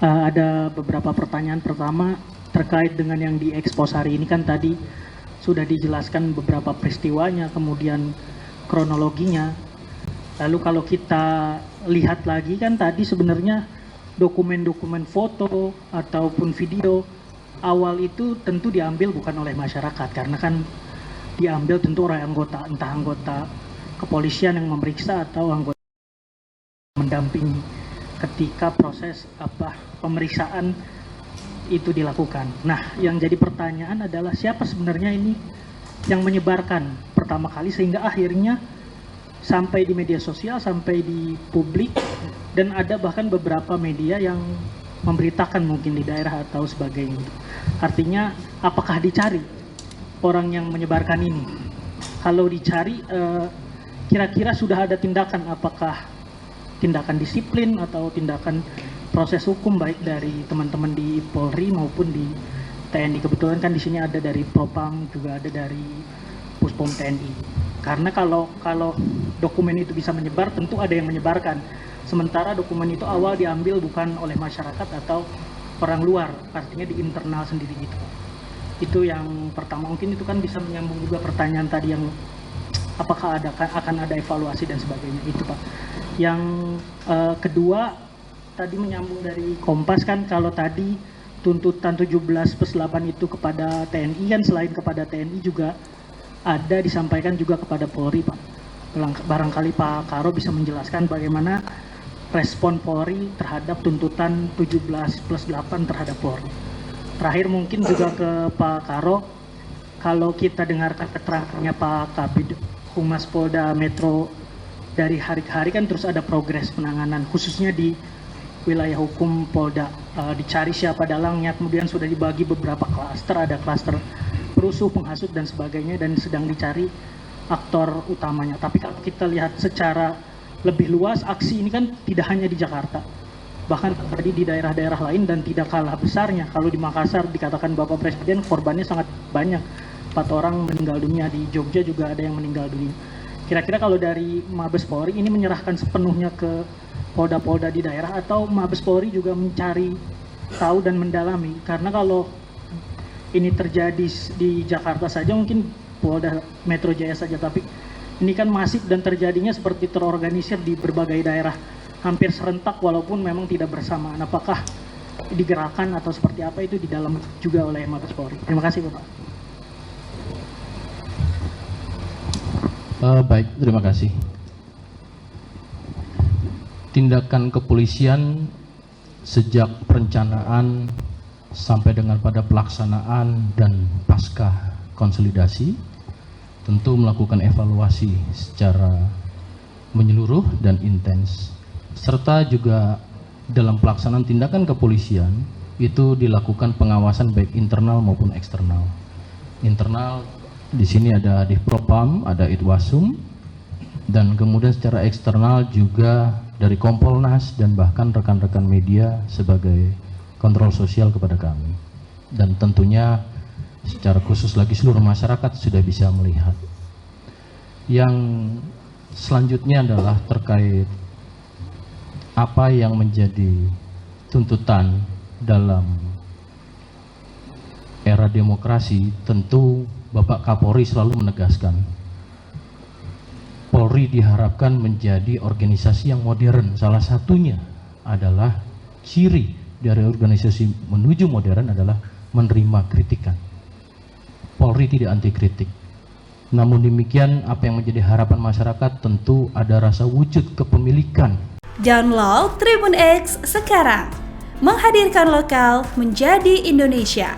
Ada beberapa pertanyaan. Pertama, terkait dengan yang diekspos hari ini kan tadi sudah dijelaskan beberapa peristiwanya, kemudian kronologinya. Lalu kalau kita lihat lagi kan tadi sebenarnya dokumen-dokumen foto ataupun video awal itu tentu diambil bukan oleh masyarakat, karena kan diambil tentu oleh anggota, entah anggota kepolisian yang memeriksa atau anggota mendampingi ketika proses pemeriksaan itu dilakukan. Nah, yang jadi pertanyaan adalah siapa sebenarnya ini yang menyebarkan pertama kali sehingga akhirnya sampai di media sosial, sampai di publik, dan ada bahkan beberapa media yang memberitakan mungkin di daerah atau sebagainya. Artinya apakah dicari orang yang menyebarkan ini? Kalau dicari, kira-kira sudah ada tindakan, apakah tindakan disiplin atau tindakan proses hukum baik dari teman-teman di Polri maupun di TNI. Kebetulan kan di sini ada dari Propam, juga ada dari Puspom TNI. Karena kalau dokumen itu bisa menyebar, tentu ada yang menyebarkan. Sementara dokumen itu awal diambil bukan oleh masyarakat atau orang luar, artinya di internal sendiri gitu. Itu yang pertama. Mungkin itu kan bisa menyambung juga pertanyaan tadi yang apakah akan ada evaluasi dan sebagainya, itu Pak. Yang kedua, tadi menyambung dari Kompas kan, kalau tadi tuntutan 17+8 itu kepada TNI kan, selain kepada TNI juga ada disampaikan juga kepada Polri Pak. Barangkali Pak Karo bisa menjelaskan bagaimana respon Polri terhadap tuntutan 17+8 terhadap Polri. Terakhir mungkin juga ke Pak Karo, kalau kita dengarkan keterangannya Pak Kabid Humas Polda Metro dari hari ke hari kan terus ada progres penanganan, khususnya di wilayah hukum Polda. Dicari siapa dalangnya, kemudian sudah dibagi beberapa klaster, ada klaster perusuh, penghasut dan sebagainya, dan sedang dicari aktor utamanya. Tapi kalau kita lihat secara lebih luas, aksi ini kan tidak hanya di Jakarta, bahkan tadi di daerah-daerah lain dan tidak kalah besarnya. Kalau di Makassar dikatakan Bapak Presiden korbannya sangat banyak, 4 orang meninggal dunia, di Jogja juga ada yang meninggal dunia. Kira-kira kalau dari Mabes Polri ini menyerahkan sepenuhnya ke polda-polda di daerah, atau Mabes Polri juga mencari tahu dan mendalami? Karena kalau ini terjadi di Jakarta saja mungkin Polda Metro Jaya saja, tapi ini kan masif dan terjadinya seperti terorganisir di berbagai daerah, hampir serentak walaupun memang tidak bersamaan. Apakah digerakkan atau seperti apa itu di dalam juga oleh Mabes Polri? Terima kasih Bapak. Baik, terima kasih. Tindakan kepolisian sejak perencanaan sampai dengan pada pelaksanaan dan pasca konsolidasi tentu melakukan evaluasi secara menyeluruh dan intens, serta juga dalam pelaksanaan tindakan kepolisian itu dilakukan pengawasan baik internal maupun eksternal. Internal di sini ada di Propam, ada Itwasum, dan kemudian secara eksternal juga dari Kompolnas dan bahkan rekan-rekan media sebagai kontrol sosial kepada kami. Dan tentunya secara khusus lagi seluruh masyarakat sudah bisa melihat. Yang selanjutnya adalah terkait apa yang menjadi tuntutan dalam era demokrasi. Tentu Bapak Kapolri selalu menegaskan Polri diharapkan menjadi organisasi yang modern. Salah satunya adalah ciri dari organisasi menuju modern adalah menerima kritikan. Polri tidak anti kritik. Namun demikian, apa yang menjadi harapan masyarakat tentu ada rasa wujud kepemilikan. Download Tribun X sekarang, menghadirkan lokal menjadi Indonesia.